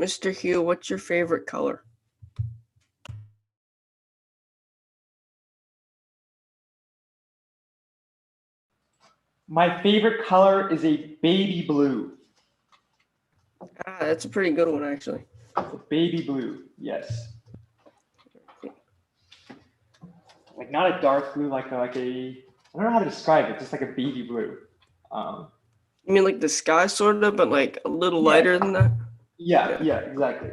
Mr. Hugh, what's your favorite color? My favorite color is a baby blue. Ah, that's a pretty good one, actually. Baby blue, yes. Like not a dark blue, like a, I don't know how to describe it, just like a baby blue. You mean like the sky, sort of, but like a little Yeah. lighter than that? Yeah, exactly.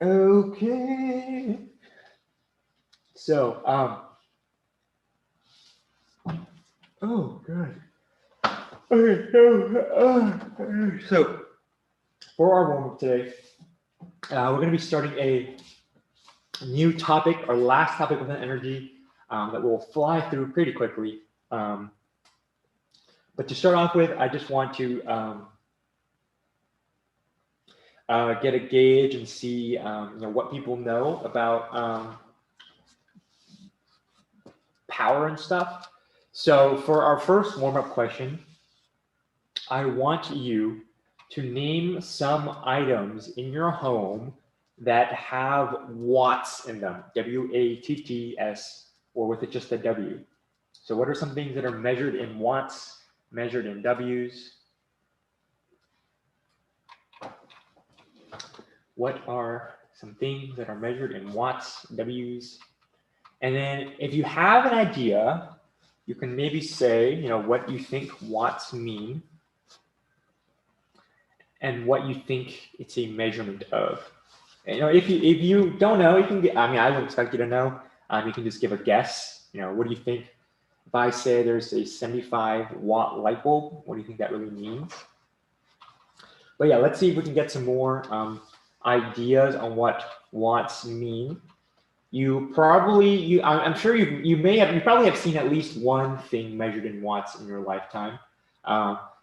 Okay. So, oh, good. Okay, so for our warm-up today, we're going to be starting a new topic, our last topic within energy, that we'll fly through pretty quickly. But to start off with, I just want to get a gauge and see what people know about power and stuff. So for our first warm-up question, I want you to name some items in your home that have watts in them, W-A-T-T-S, or with it just a W. So what are some things that are measured in watts, measured in Ws? What are some things that are measured in watts, Ws? And then if you have an idea, you can maybe say, what you think watts mean and what you think it's a measurement of. And, if you don't know, you can get, I wouldn't expect you to know. You can just give a guess. What do you think? If I say there's a 75 watt light bulb, what do you think that really means? But yeah, let's see if we can get some more ideas on what watts mean. I'm sure you probably have seen at least one thing measured in watts in your lifetime.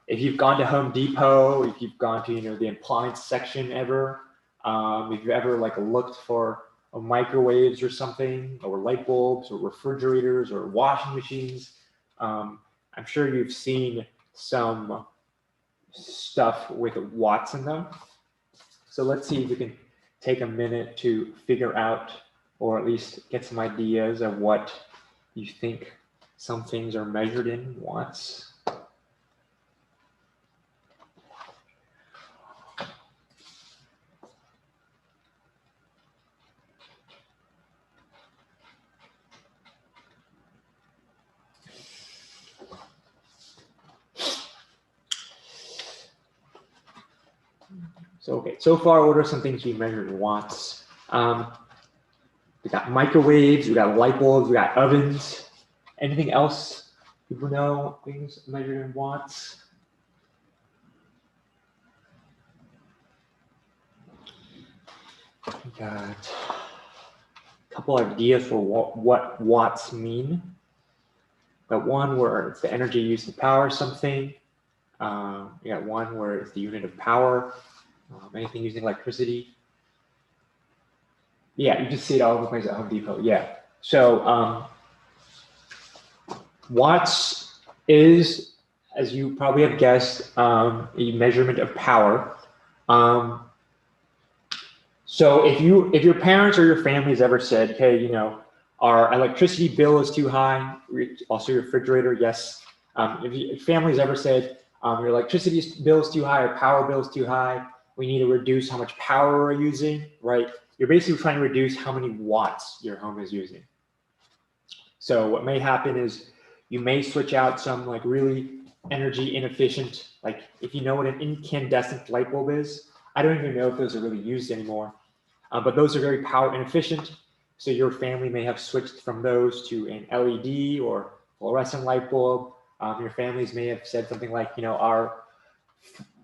If you've gone to Home Depot, if you've gone to the appliance section ever, if you've ever looked for microwaves or something, or light bulbs, or refrigerators, or washing machines, I'm sure you've seen some stuff with watts in them. So let's see if we can take a minute to figure out, or at least get some ideas of what you think some things are measured in watts. So far, what are some things we measured in watts? We got microwaves, we got light bulbs, we got ovens. Anything else people know things measured in watts? We got a couple ideas for what watts mean. Got one where it's the energy used to power something. We got one where it's the unit of power. Anything using electricity. Yeah, you just see it all over the place at Home Depot. Yeah. So watts is, as you probably have guessed, a measurement of power. So if your parents or your family has ever said, hey, our electricity bill is too high, also your refrigerator, yes. If your family's ever said your electricity bill is too high or power bill is too high, we need to reduce how much power we're using, right? You're basically trying to reduce how many watts your home is using. So what may happen is you may switch out some really energy inefficient, like if you know what an incandescent light bulb is, I don't even know if those are really used anymore, but those are very power inefficient. So your family may have switched from those to an LED or fluorescent light bulb. Your families may have said something like, our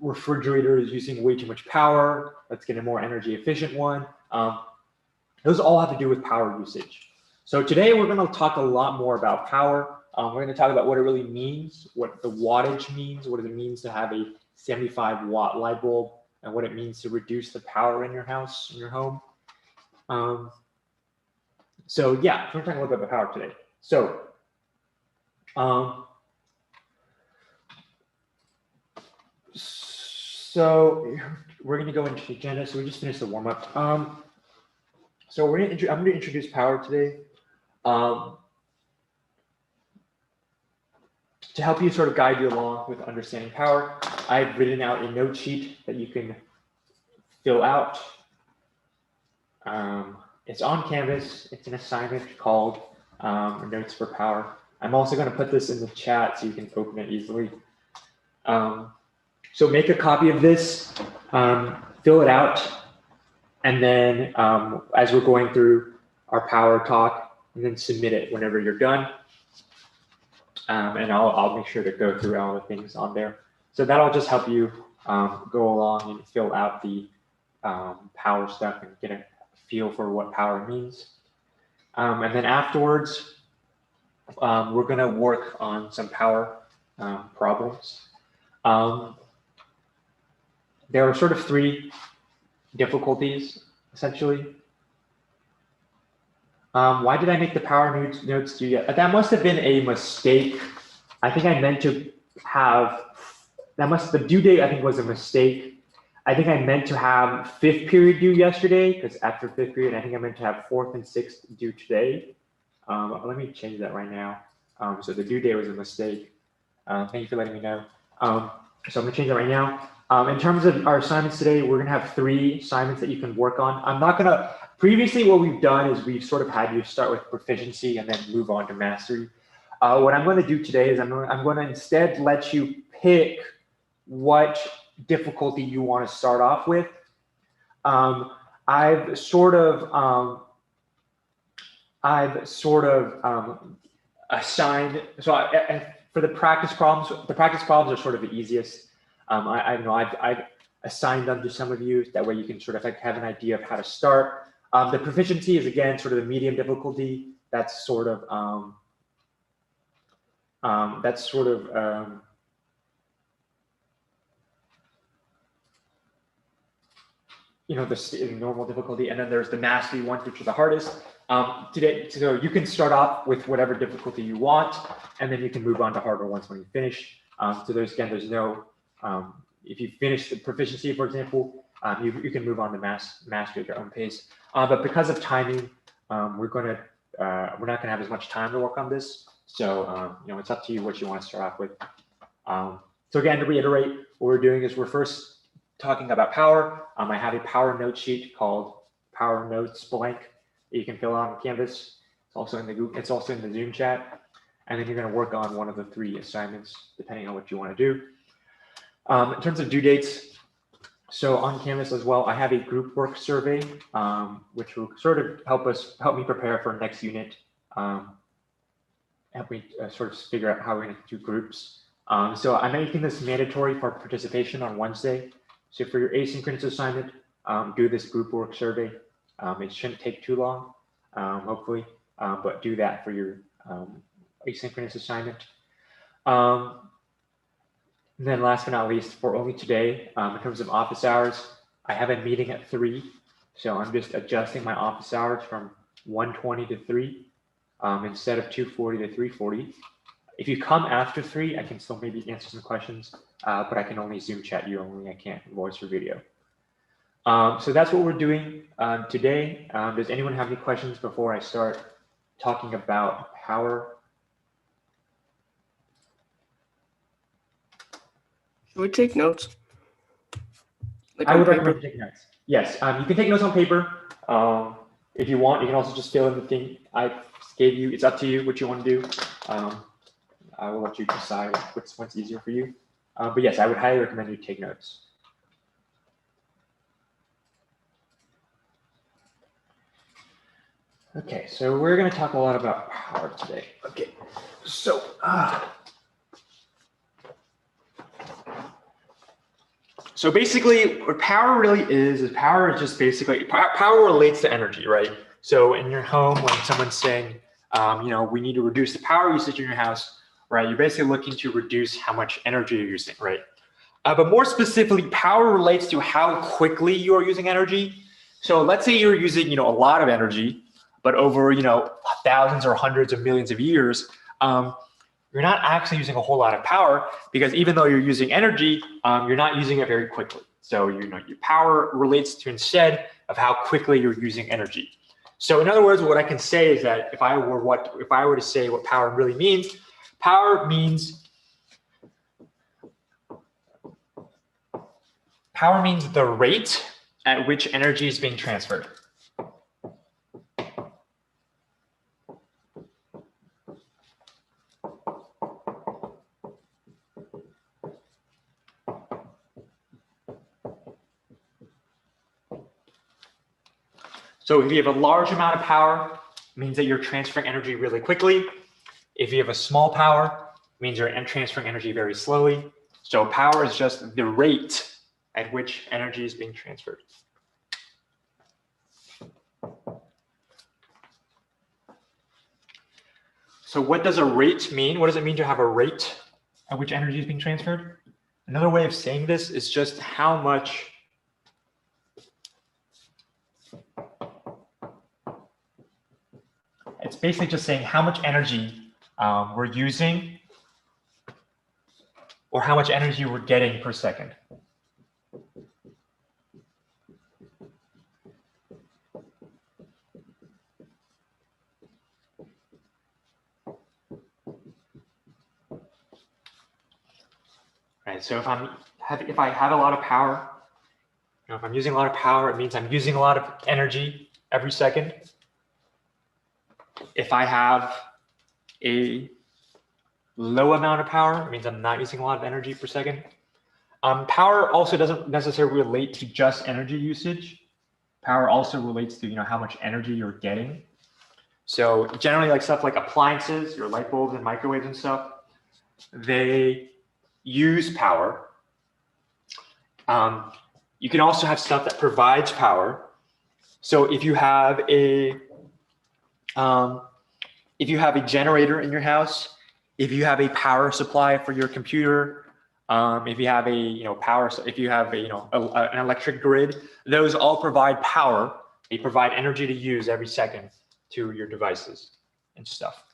refrigerator is using way too much power. Let's get a more energy efficient one. Those all have to do with power usage. So today we're going to talk a lot more about power. We're going to talk about what it really means, what the wattage means, what it means to have a 75 watt light bulb, and what it means to reduce the power in your house, in your home. So yeah, we're going to talk a little bit about power today. So So we're going to go into the agenda. So we just finished the warm up. So I'm going to introduce power today. To help you sort of guide you along with understanding power, I've written out a note sheet that you can fill out. It's on Canvas. It's an assignment called Notes for Power. I'm also going to put this in the chat so you can open it easily. So make a copy of this, fill it out, and then as we're going through our power talk, and then submit it whenever you're done. And I'll make sure to go through all the things on there. So that'll just help you go along and fill out the power stuff and get a feel for what power means. And then afterwards, we're going to work on some power problems. There are sort of three difficulties, essentially. Why did I make the power notes due yet? That must have been a mistake. I think I meant to have, the due date I think was a mistake. I think I meant to have 5th period due yesterday, because after 5th period, I think I meant to have 4th and 6th due today. Let me change that right now. So the due date was a mistake. Thank you for letting me know. So I'm gonna change that right now. In terms of our assignments today, we're gonna have 3 assignments that you can work on. I'm not gonna, previously what we've done is we've sort of had you start with proficiency and then move on to mastery. What I'm gonna do today is I'm gonna instead let you pick what difficulty you wanna start off with. I've sort of assigned, so for the practice problems are sort of the easiest. I've assigned them to some of you. That way you can sort of like have an idea of how to start. The proficiency is again sort of the medium difficulty. That's sort of you know, the normal difficulty, and then there's the mastery ones, which are the hardest. Today, so you can start off with whatever difficulty you want, and then you can move on to harder ones when you finish. So there's no, if you finish the proficiency, for example, you can move on to mastery at your own pace. But because of timing, we're not gonna have as much time to work on this. So you know, it's up to you what you want to start off with. So again, to reiterate, what we're doing is we're first talking about power. I have a power note sheet called Power Notes blank that you can fill out on Canvas. It's also in the Zoom chat. And then you're going to work on one of the 3 assignments, depending on what you want to do. In terms of due dates, so on Canvas as well, I have a group work survey, which will sort of help me prepare for next unit. Help me sort of figure out how we're going to do groups. So I'm making this mandatory for participation on Wednesday. So for your asynchronous assignment, do this group work survey. It shouldn't take too long, hopefully, but do that for your asynchronous assignment. And then last but not least, for only today, in terms of office hours, I have a meeting at 3. So I'm just adjusting my office hours from 1:20 to 3 instead of 2:40 to 3:40. If you come after 3, I can still maybe answer some questions, but I can only Zoom chat you only. I can't voice or video. So that's what we're doing today. Does anyone have any questions before I start talking about power? Should we take notes? Like I would on recommend paper? taking notes. Yes, you can take notes on paper. If you want, you can also just fill in the thing I gave you. It's up to you what you want to do. I will let you decide what's easier for you. But yes, I would highly recommend you take notes. Okay, so we're going to talk a lot about power today. Okay, so basically what power really is power is just basically, power relates to energy, right? So in your home, when someone's saying, you know, we need to reduce the power usage in your house, right? You're basically looking to reduce how much energy you're using, right? But more specifically, power relates to how quickly you are using energy. So let's say you're using, you know, a lot of energy, but over, you know, thousands or hundreds of millions of years, you're not actually using a whole lot of power, because even though you're using energy, you're not using it very quickly. So your power relates to instead of how quickly you're using energy. So in other words, what I can say is that if I were to say what power really means, power means the rate at which energy is being transferred. So if you have a large amount of power, it means that you're transferring energy really quickly. If you have a small power, it means you're transferring energy very slowly. So power is just the rate at which energy is being transferred. So what does a rate mean? What does it mean to have a rate at which energy is being transferred? Another way of saying this is just how much it's basically just saying how much energy we're using or how much energy we're getting per second. Right, so if I have a lot of power, if I'm using a lot of power, it means I'm using a lot of energy every second. If I have a low amount of power, it means I'm not using a lot of energy per second. Power also doesn't necessarily relate to just energy usage. Power also relates to how much energy you're getting. So generally, like stuff like appliances, your light bulbs and microwaves and stuff, they use power. You can also have stuff that provides power. So if you have a generator in your house, if you have a power supply for your computer, if you have an electric grid, those all provide power. They provide energy to use every second to your devices and stuff.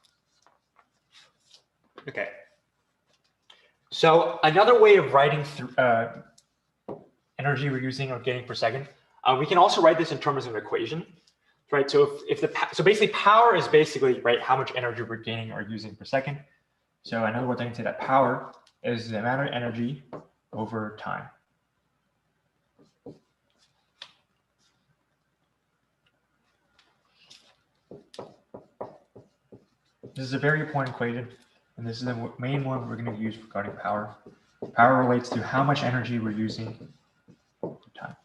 Okay. So another way of writing through energy we're using or getting per second, we can also write this in terms of an equation, right? So so basically power is basically how much energy we're gaining or using per second. So in other words, I can say that power is the amount of energy over time. This is a very important equation, and this is the main one we're going to use regarding power. Power relates to how much energy we're using over time.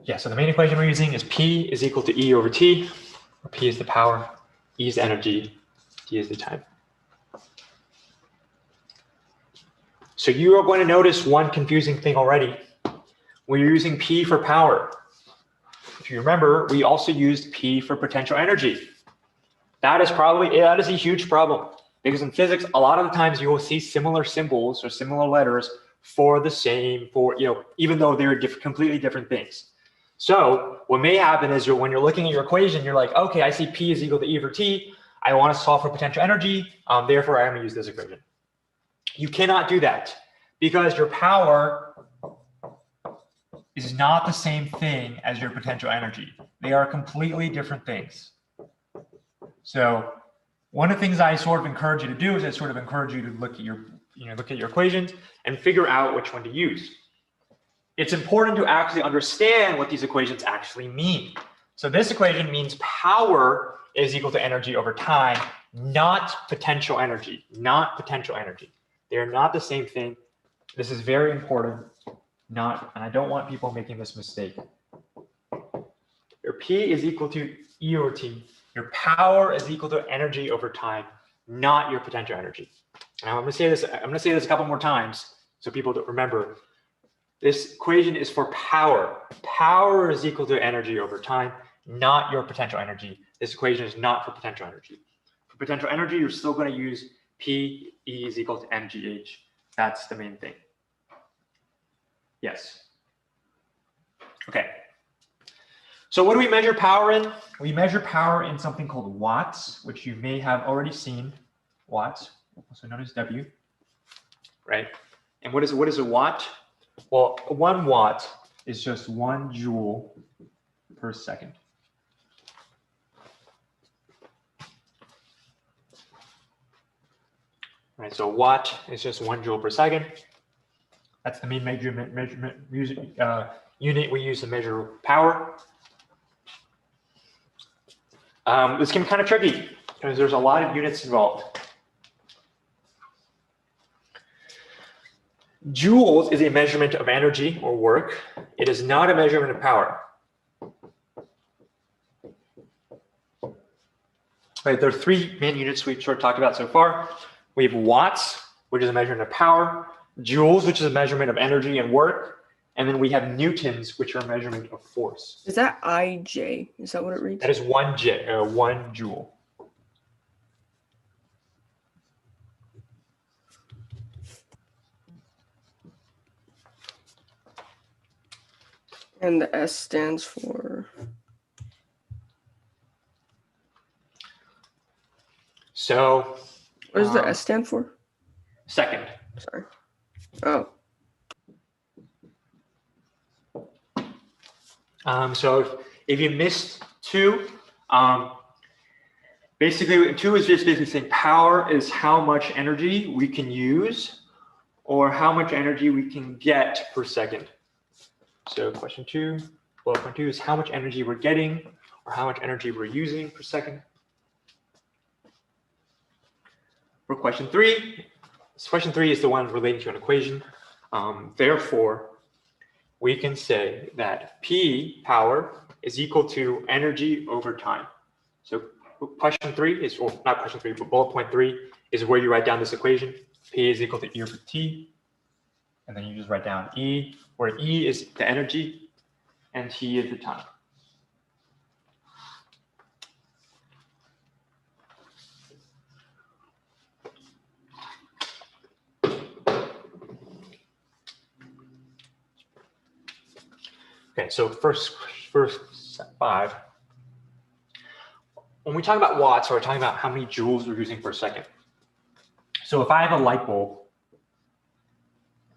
Yeah, so the main equation we're using is P is equal to E over T, where P is the power, E is the energy, T is the time. So you are going to notice one confusing thing already. When you're using P for power, if you remember, we also used P for potential energy. That is a huge problem, because in physics, a lot of the times you will see similar symbols or similar letters for the same, even though they're completely different things. So what may happen is when you're looking at your equation, you're like, okay, I see P is equal to E over T. I want to solve for potential energy. Therefore, I'm going to use this equation. You cannot do that, because your power is not the same thing as your potential energy. They are completely different things. So one of the things I sort of encourage you to do is I sort of encourage you to look at your equations and figure out which one to use. It's important to actually understand what these equations actually mean. So this equation means power is equal to energy over time, not potential energy, They are not the same thing. This is very important, and I don't want people making this mistake. Your P is equal to E over T. Your power is equal to energy over time, not your potential energy. Now I'm going to say this a couple more times so people don't remember. This equation is for power. Power is equal to energy over time, not your potential energy. This equation is not for potential energy. For potential energy, you're still going to use P, E is equal to mgh. That's the main thing. Yes. Okay. So what do we measure power in? We measure power in something called watts, which you may have already seen. Watts, also known as W, right? And what is a watt? Well, 1 watt is just 1 joule per second. Right, so watt is just 1 joule per second. That's the main measurement unit we use to measure power. This can be kind of tricky because there's a lot of units involved. Joules is a measurement of energy or work. It is not a measurement of power. Right, there are 3 main units we've sort of talked about so far. We have watts, which is a measurement of power, joules, which is a measurement of energy and work, and then we have newtons, which are a measurement of force. Is that IJ? Is that what it reads? That is 1 joule. And the S stands for? So What does the S stand for? second. Sorry. Oh. So if you missed 2, basically 2 is just basically saying power is how much energy we can use or how much energy we can get per second. So question 2, bullet point 2 is how much energy we're getting or how much energy we're using per second. For question 3 is the one relating to an equation. Therefore, we can say that P, power, is equal to energy over time. So question 3 is, or not question 3, but bullet point 3 is where you write down this equation. P is equal to E over T. And then you just write down E, where E is the energy and T is the time. Okay, so first 5. When we talk about watts, we're talking about how many joules we're using per second. So if I have a light bulb,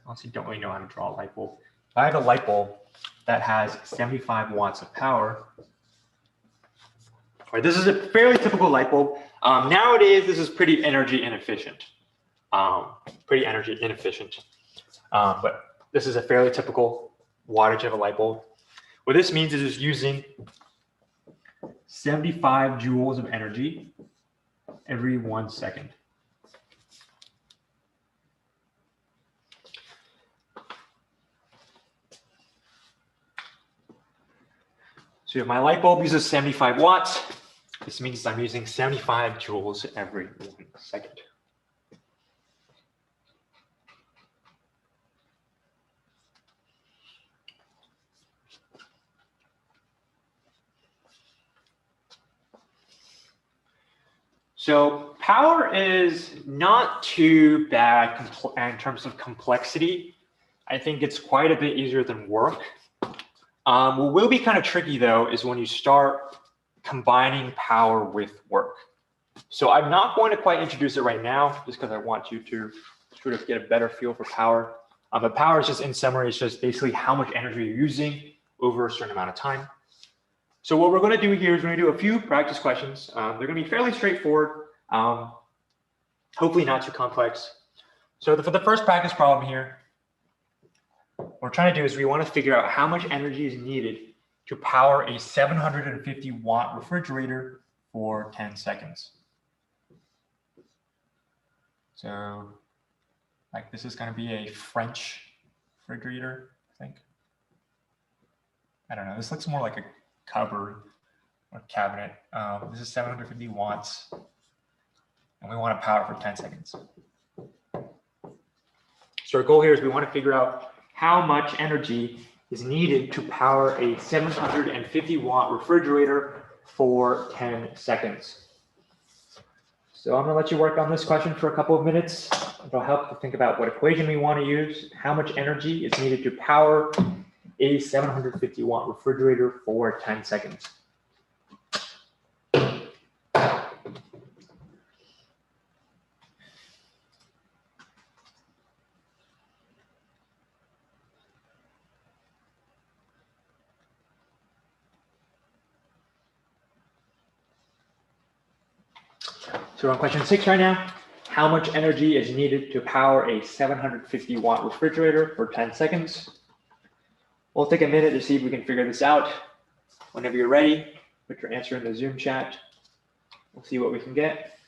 honestly don't really know how to draw a light bulb. If I have a light bulb that has 75 watts of power, right, this is a fairly typical light bulb. Nowadays, this is pretty energy inefficient. But this is a fairly typical wattage of a light bulb. What this means is it's using 75 joules of energy every 1 second. So if my light bulb uses 75 watts, this means I'm using 75 joules every 1 second. So power is not too bad in terms of complexity. I think it's quite a bit easier than work. What will be kind of tricky though is when you start combining power with work. So I'm not going to quite introduce it right now, just because I want you to sort of get a better feel for power. But power is just, in summary, it's just basically how much energy you're using over a certain amount of time. So what we're going to do here is we're going to do a few practice questions. They're going to be fairly straightforward, hopefully not too complex. So for the first practice problem here, what we're trying to do is we want to figure out how much energy is needed to power a 750 watt refrigerator for 10 seconds. So like this is going to be a French refrigerator, I think. I don't know, this looks more like a cupboard or cabinet. This is 750 watts and we want to power for 10 seconds. So our goal here is we want to figure out how much energy is needed to power a 750 watt refrigerator for 10 seconds. So I'm going to let you work on this question for a couple of minutes. It'll help to think about what equation we want to use, how much energy is needed to power a 750 watt refrigerator for 10 seconds? So we're on question 6 right now. How much energy is needed to power a 750 watt refrigerator for 10 seconds? We'll take a minute to see if we can figure this out. Whenever you're ready, put your answer in the Zoom chat. We'll see what we can get.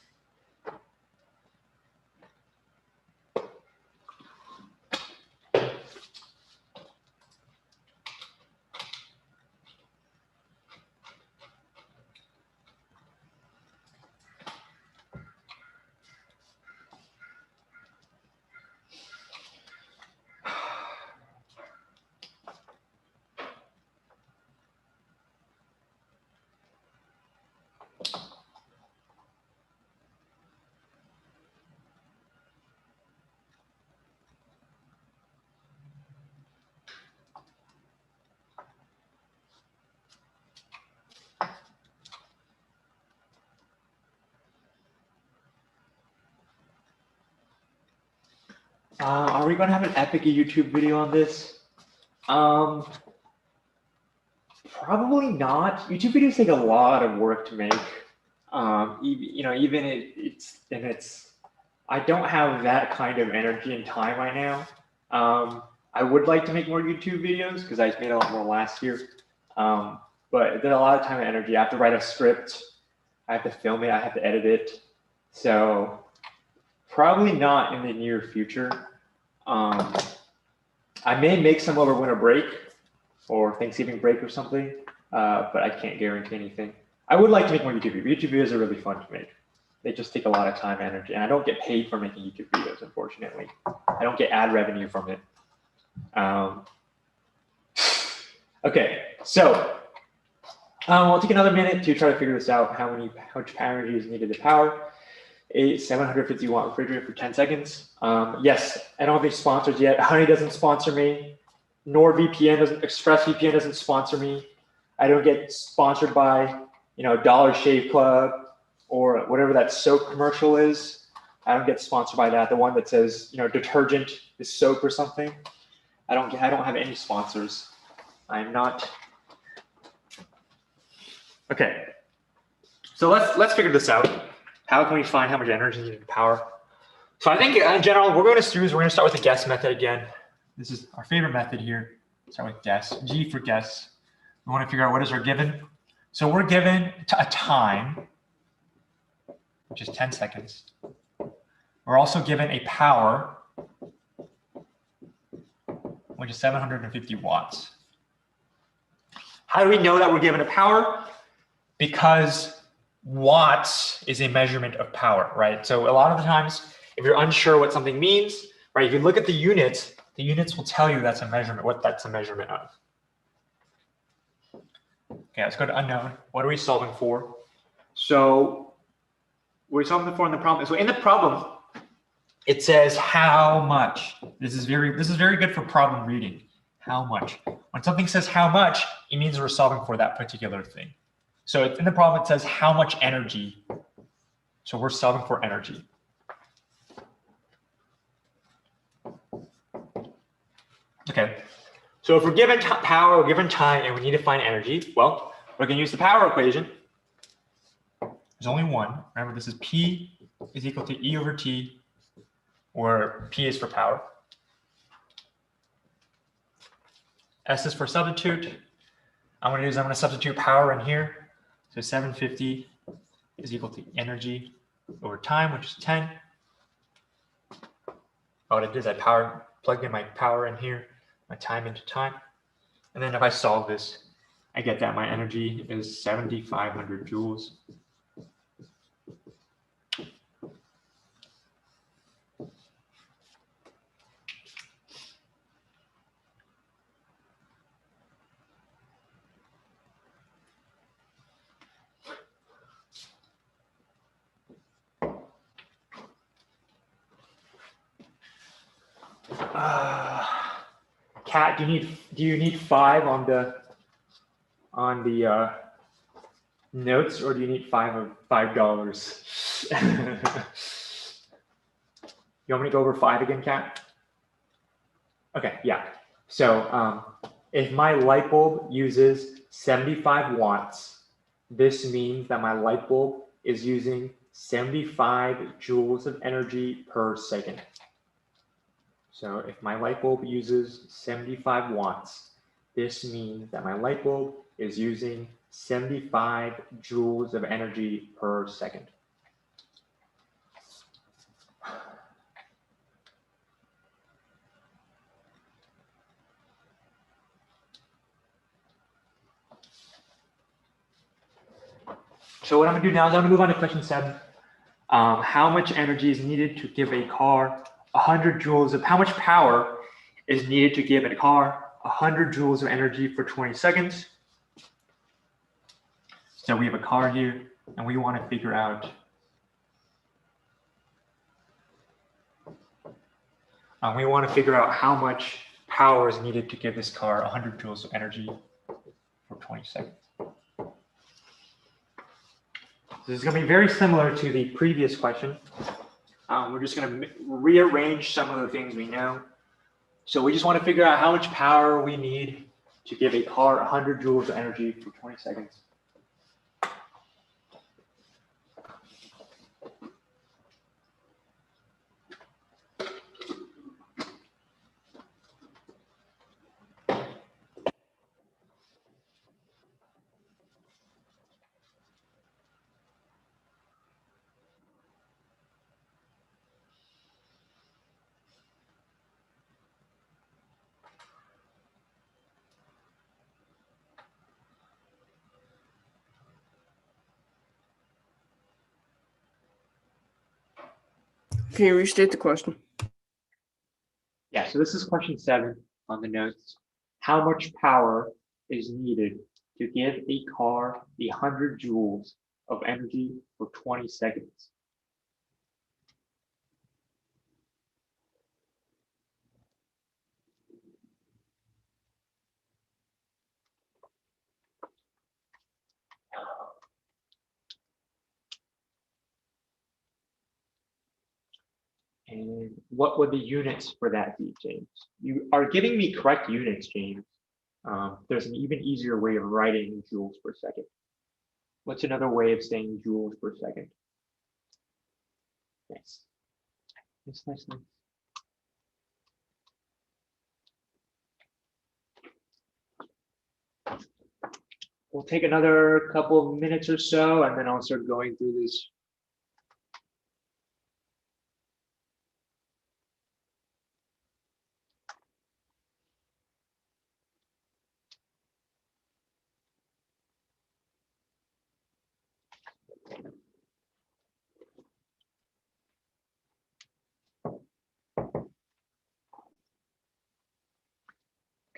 Are we going to have an epic YouTube video on this? Probably not. YouTube videos take a lot of work to make. I don't have that kind of energy and time right now. I would like to make more YouTube videos because I made a lot more last year. But there's a lot of time and energy. I have to write a script. I have to film it. I have to edit it. So probably not in the near future. I may make some over winter break or Thanksgiving break or something, but I can't guarantee anything. I would like to make more YouTube videos. YouTube videos are really fun to make. They just take a lot of time and energy, and I don't get paid for making YouTube videos, unfortunately. I don't get ad revenue from it. Okay, so we'll take another minute to try to figure this out, how much energy is needed to power a 750 watt refrigerator for 10 seconds. Yes, I don't have any sponsors yet. Honey doesn't sponsor me. ExpressVPN doesn't sponsor me. I don't get sponsored by, Dollar Shave Club or whatever that soap commercial is. I don't get sponsored by that. The one that says, detergent is soap or something. I don't have any sponsors. I'm not. Okay. So let's figure this out. How can we find how much energy is needed to power? So I think in general, we're going to start with the guess method again. This is our favorite method here. Start with guess. G for guess. We want to figure out what is our given. So we're given a time, which is 10 seconds. We're also given a power, which is 750 watts. How do we know that we're given a power? Because watts is a measurement of power, right? So a lot of the times, if you're unsure what something means, right, if you look at the units will tell you that's a measurement, what that's a measurement of. Okay, let's go to unknown. What are we solving for? So we're solving for in the problem. So in the problem, it says how much. This is very good for problem reading. How much? When something says how much, it means we're solving for that particular thing. So in the problem, it says how much energy. So we're solving for energy. Okay, so if we're given power, we're given time, and we need to find energy, well, we're going to use the power equation. There's only one. Remember, this is P is equal to E over T, where P is for power. S is for substitute. I'm going to substitute power in here. So 750 is equal to energy over time, which is 10. What I did is I plugged in my power in here, my time into time. And then if I solve this, I get that my energy is 7,500 joules. Kat, do you need 5 on the notes, or do you need $5? You want me to go over 5 again, Kat? Okay, yeah. So if my light bulb uses 75 watts, this means that my light bulb is using 75 joules of energy per second. So if my light bulb uses 75 watts, this means that my light bulb is using 75 joules of energy per second. So what I'm gonna do now is I'm gonna move on to question 7. How much energy is needed to give a car 100 joules of, how much power is needed to give a car 100 joules of energy for 20 seconds? So we have a car here, and we want to figure out how much power is needed to give this car 100 joules of energy for 20 seconds. This is going to be very similar to the previous question. We're just going to rearrange some of the things we know. So we just want to figure out how much power we need to give a car 100 joules of energy for 20 seconds. Can you restate the question? Yeah, so this is question 7 on the notes. How much power is needed to give a car the 100 joules of energy for 20 seconds? And what would the units for that be, James? You are giving me correct units, James. There's an even easier way of writing joules per second. What's another way of saying joules per second? Nice. Nice. We'll take another couple of minutes or so, and then I'll start going through this.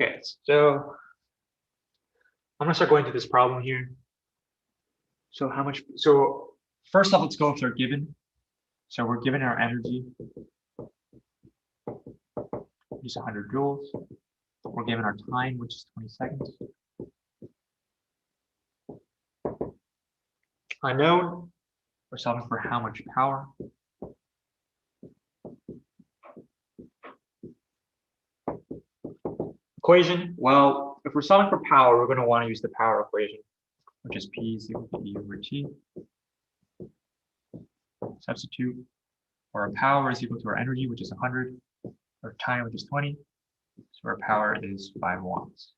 Okay, so I'm gonna start going through this problem here. So first off, let's go with our given. So we're given our energy, which is 100 joules. We're given our time, which is 20 seconds. Unknown, we're solving for how much power. Equation, well, if we're solving for power, we're going to want to use the power equation, which is P is equal to E over T. Substitute, or our power is equal to our energy, which is 100, our time, which is 20. So our power is 5 watts.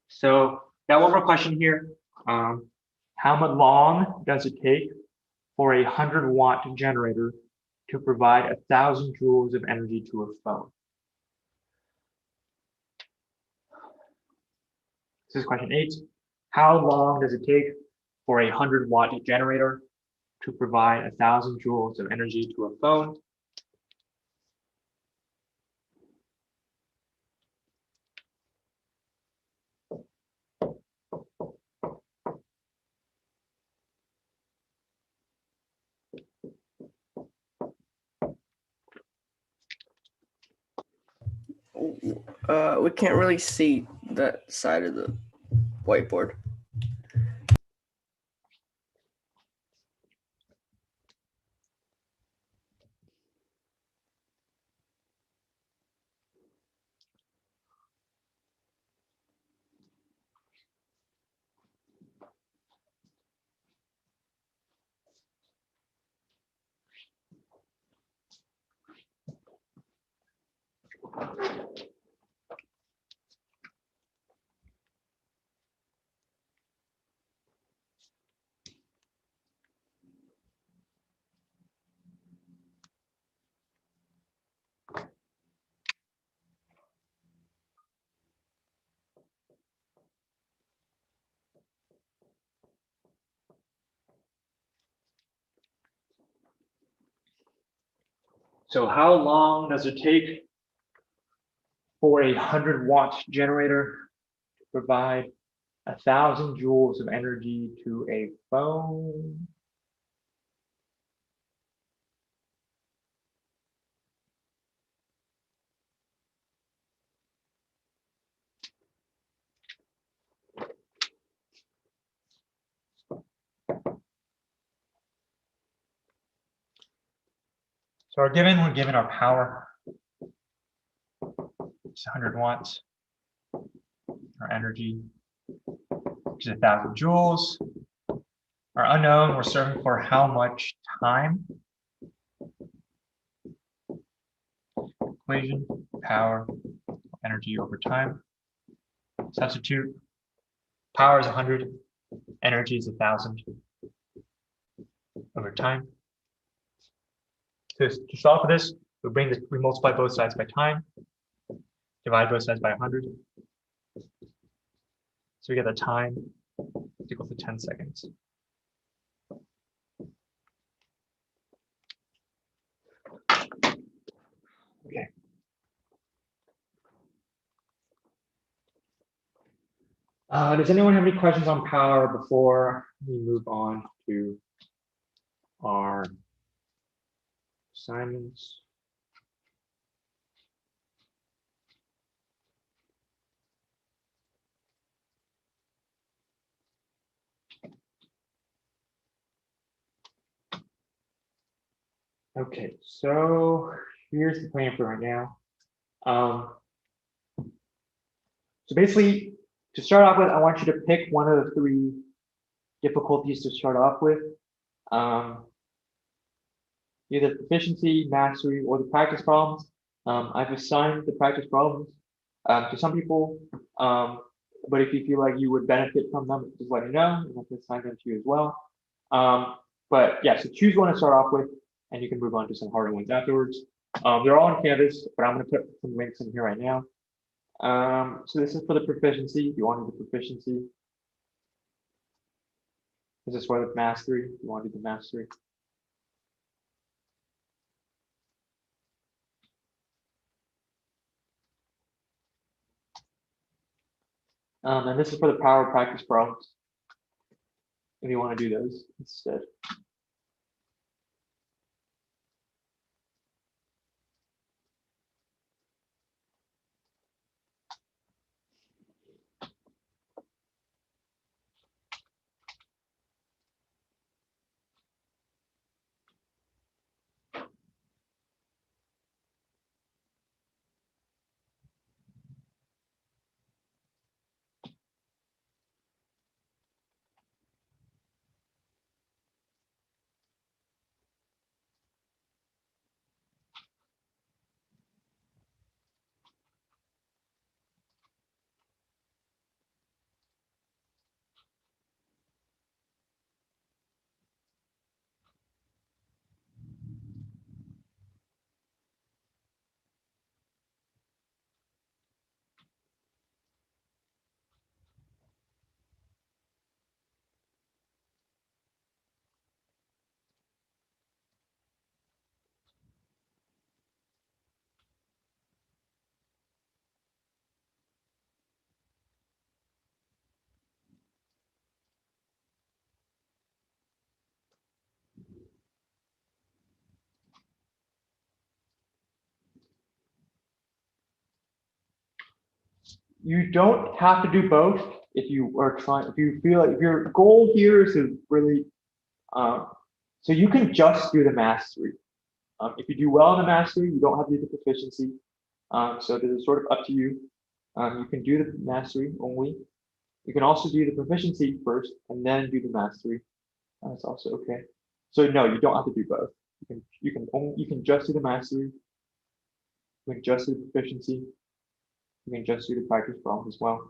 So got one more question here. How much long does it take for a 100-watt generator to provide 1,000 joules of energy to a phone? This is question 8. How long does it take for a 100-watt generator to provide 1,000 joules of energy to a phone? We can't really see that side of the whiteboard. So how long does it take for a 100-watt generator to provide 1,000 joules of energy to a phone? So we're given our power, it's 100 watts, our energy, which is 1,000 joules. Our unknown, we're searching for how much time. Equation, power, energy over time. Substitute, power is 100, energy is 1,000 over time. To solve for this, we multiply both sides by time, divide both sides by 100. So we get the time is equal to 10 seconds. Okay. Does anyone have any questions on power before we move on to our assignments? Okay, so here's the plan for right now. So basically, to start off with, I want you to pick one of the 3 difficulties to start off with. Either proficiency, mastery, or the practice problems. I've assigned the practice problems to some people, but if you feel like you would benefit from them, just let me know, and I can assign them to you as well. But yeah, so choose one to start off with, and you can move on to some harder ones afterwards. They're all on Canvas, but I'm going to put some links in here right now. So this is for the proficiency. If you want to do the proficiency, this is for the mastery. If you want to do the mastery. And this is for the power practice problems, if you want to do those instead. you don't have to do both if you are trying, if you feel like if your goal here is to really, so you can just do the mastery. If you do well in the mastery, you don't have to do the proficiency. So this is sort of up to you. You can do the mastery only. You can also do the proficiency first and then do the mastery. That's also okay. So no, you don't have to do both. You can just do the mastery. You can just do the proficiency. You can just do the practice problems as well.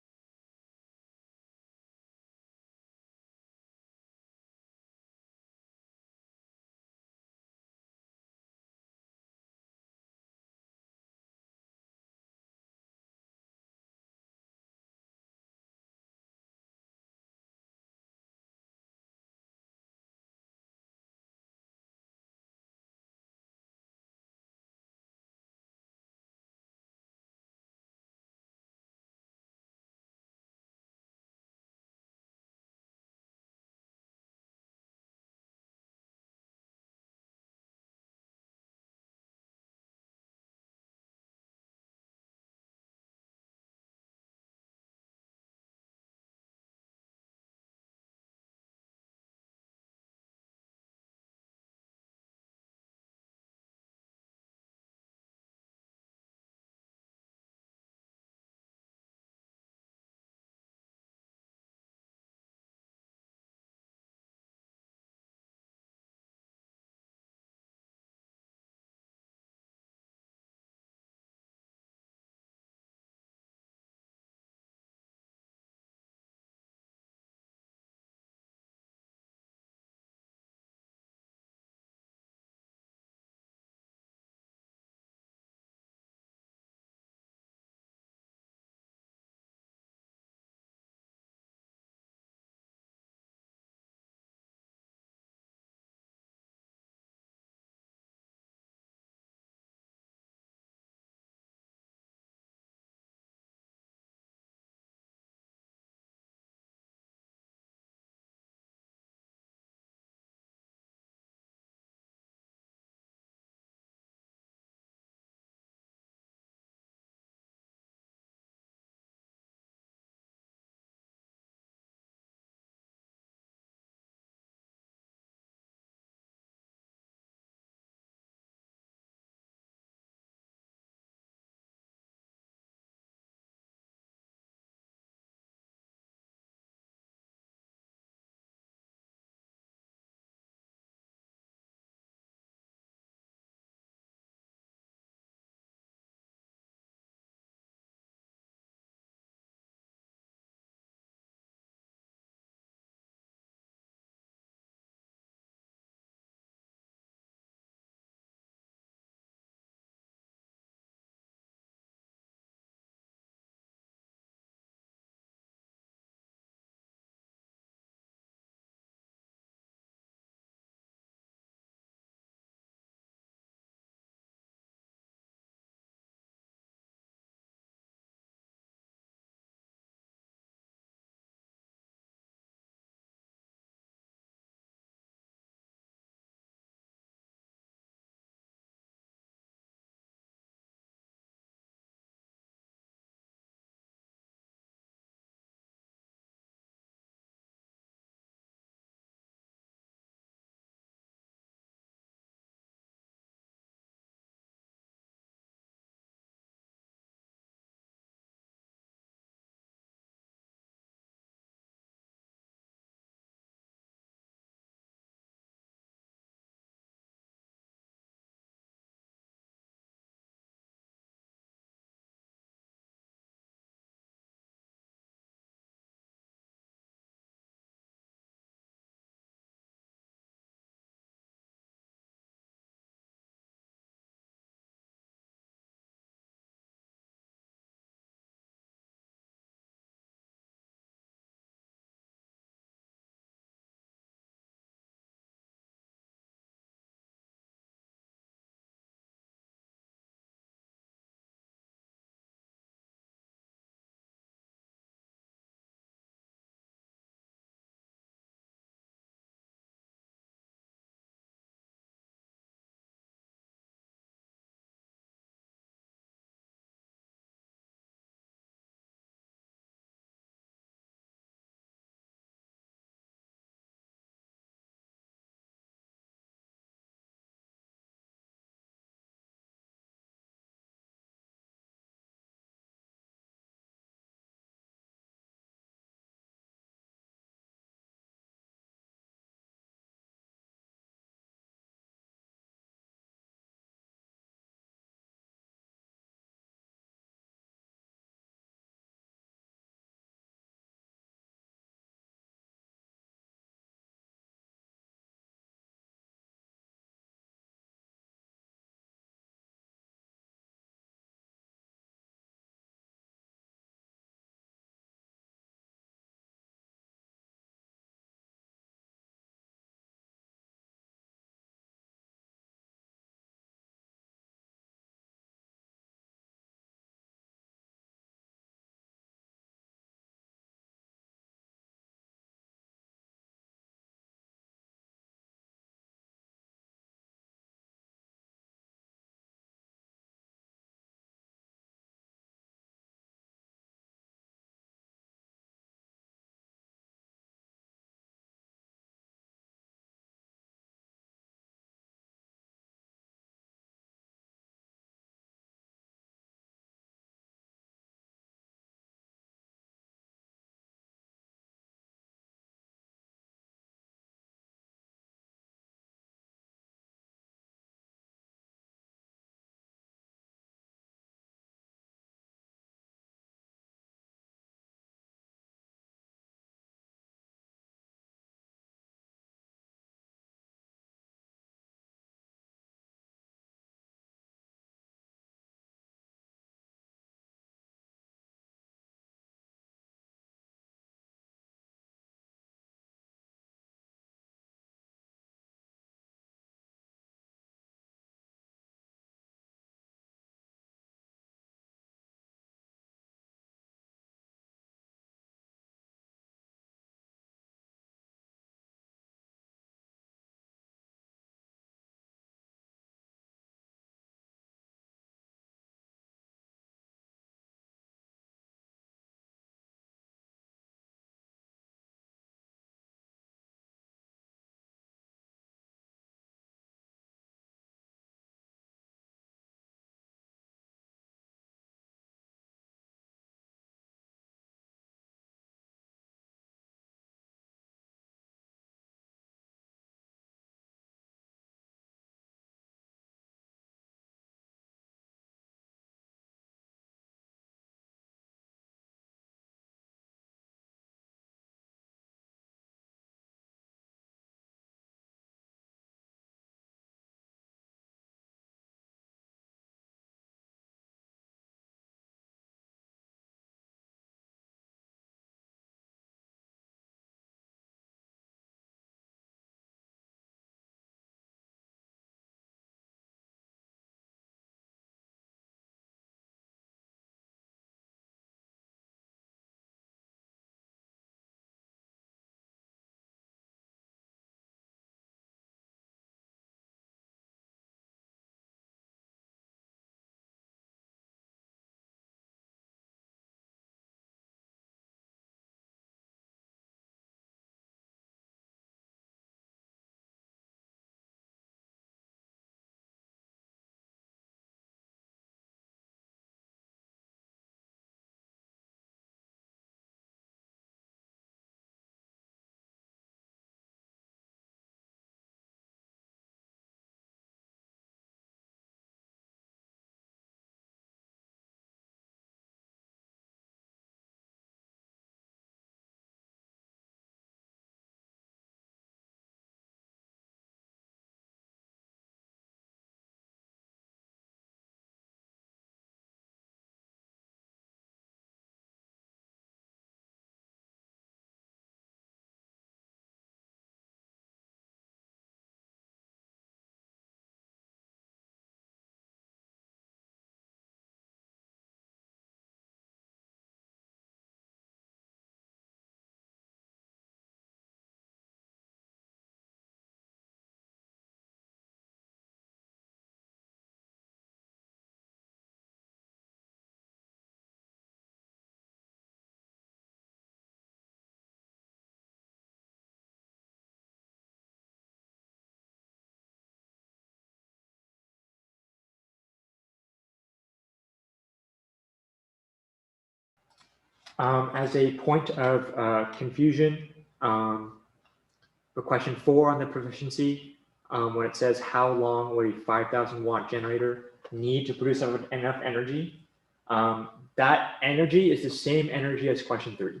As a point of confusion, for question 4 on the proficiency, when it says how long would a 5,000 watt generator need to produce enough energy, that energy is the same energy as question 3.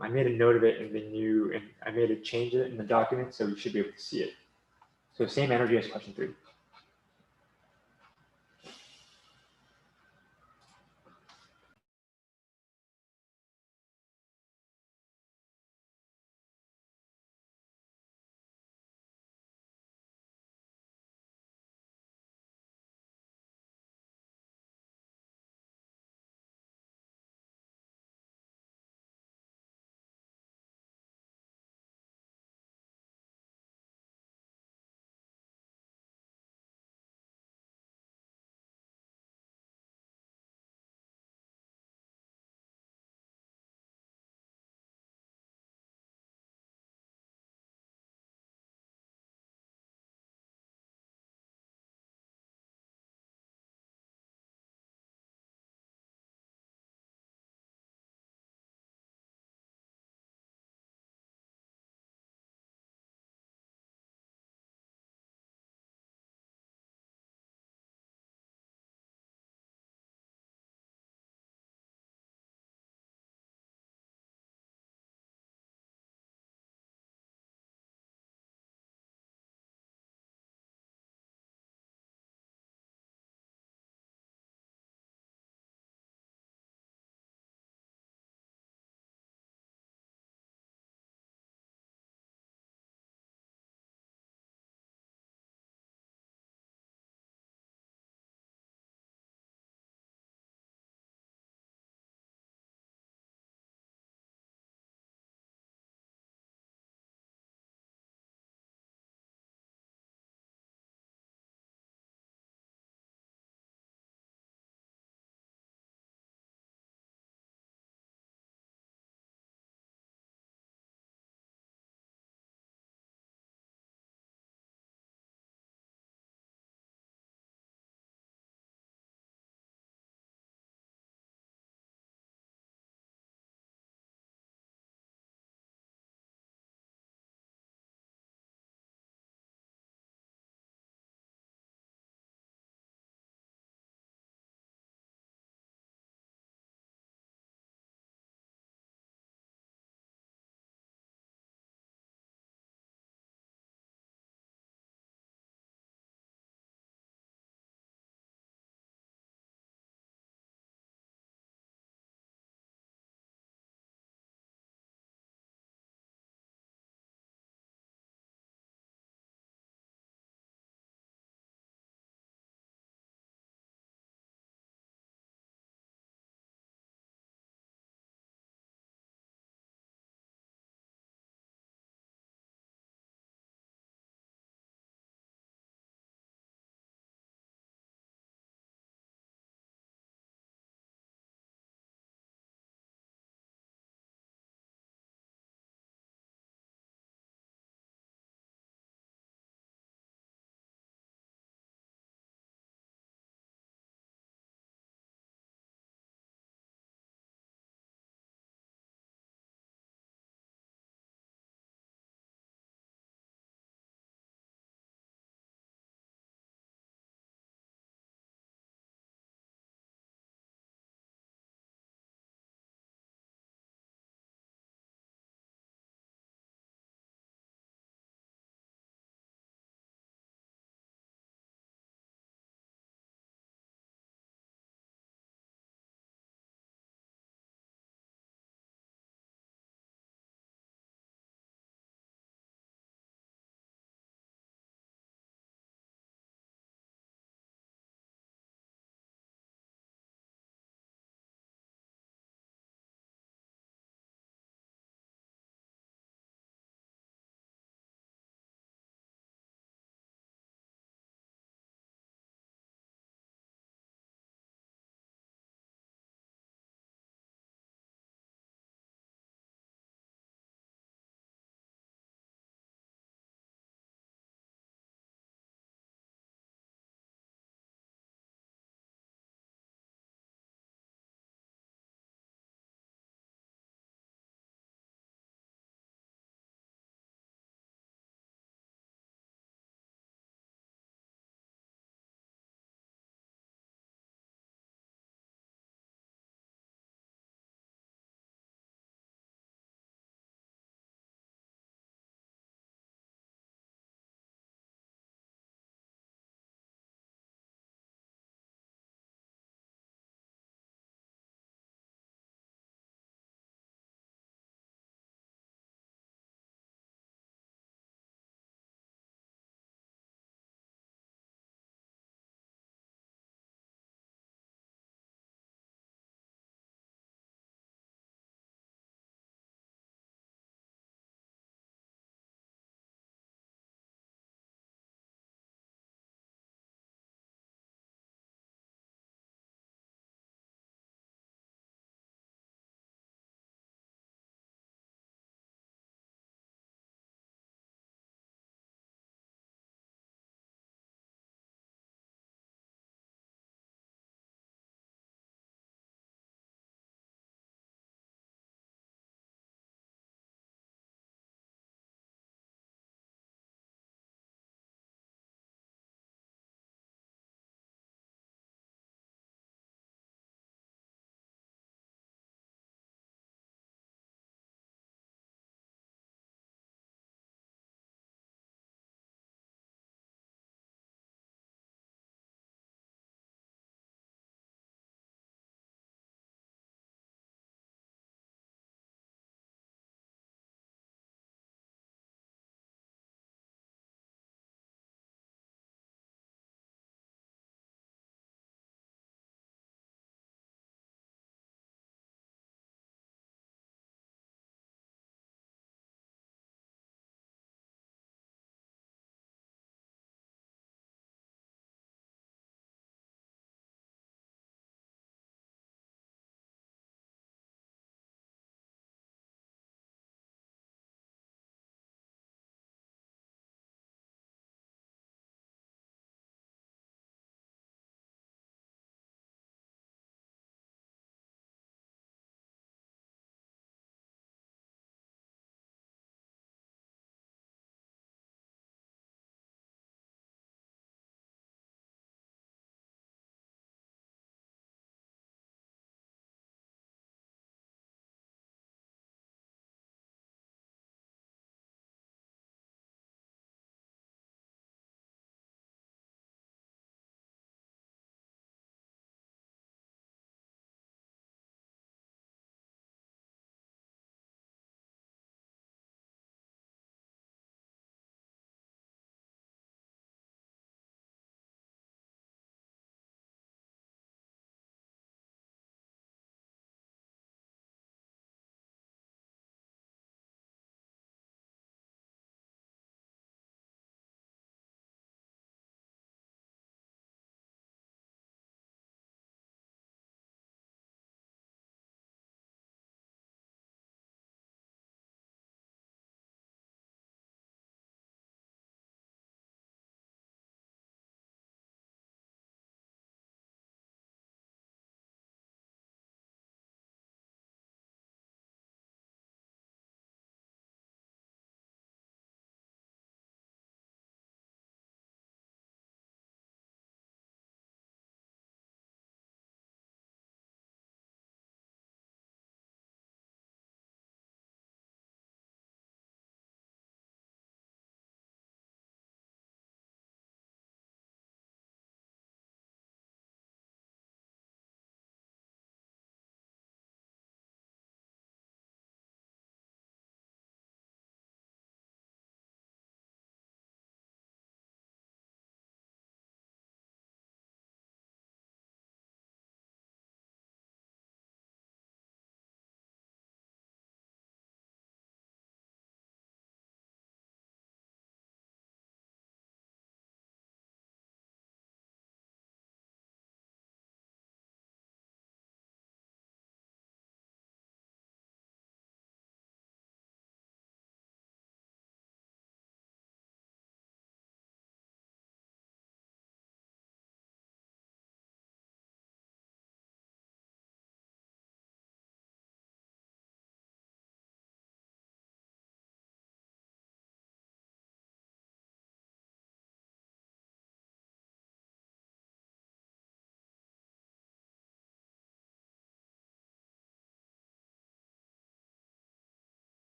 I made a note of it in the new, and I made a change it in the document, so you should be able to see it. So same energy as question 3.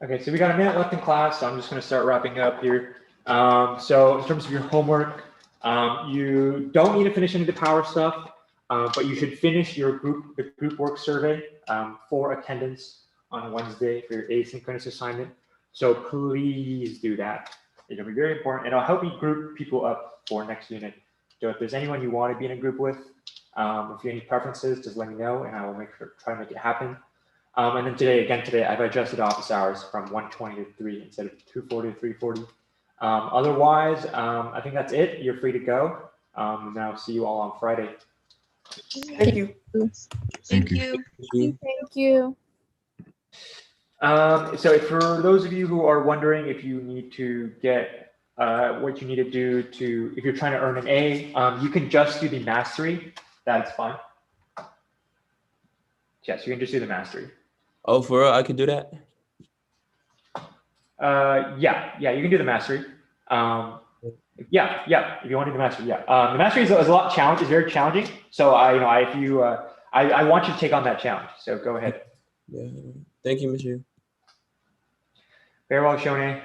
Okay, so we got a minute left in class, so I'm just going to start wrapping up here. So in terms of your homework, you don't need to finish any of the power stuff, but you should finish the group work survey for attendance on Wednesday for your asynchronous assignment. So please do that. It'll be very important, and I'll help you group people up for next unit. So if there's anyone you want to be in a group with, if you have any preferences, just let me know, and I will try to make it happen. And then today, I've adjusted office hours from 1:20 to 3 instead of 2:40 to 3:40. Otherwise, I think that's it. You're free to go. And I'll see you all on Friday. Thank you. Thank you. Thank you. So for those of you who are wondering if you need to get what you need to do if you're trying to earn an A, you can just do the mastery. That's fine. Yes, you can just do the mastery. Oh, for real? I could do that? Yeah, you can do the mastery. Yeah, if you want to do the mastery, yeah. The mastery is a lot challenge. It's very challenging. So I want you to take on that challenge. So go ahead. Yeah. Thank you, Monsieur. Very well, Shone.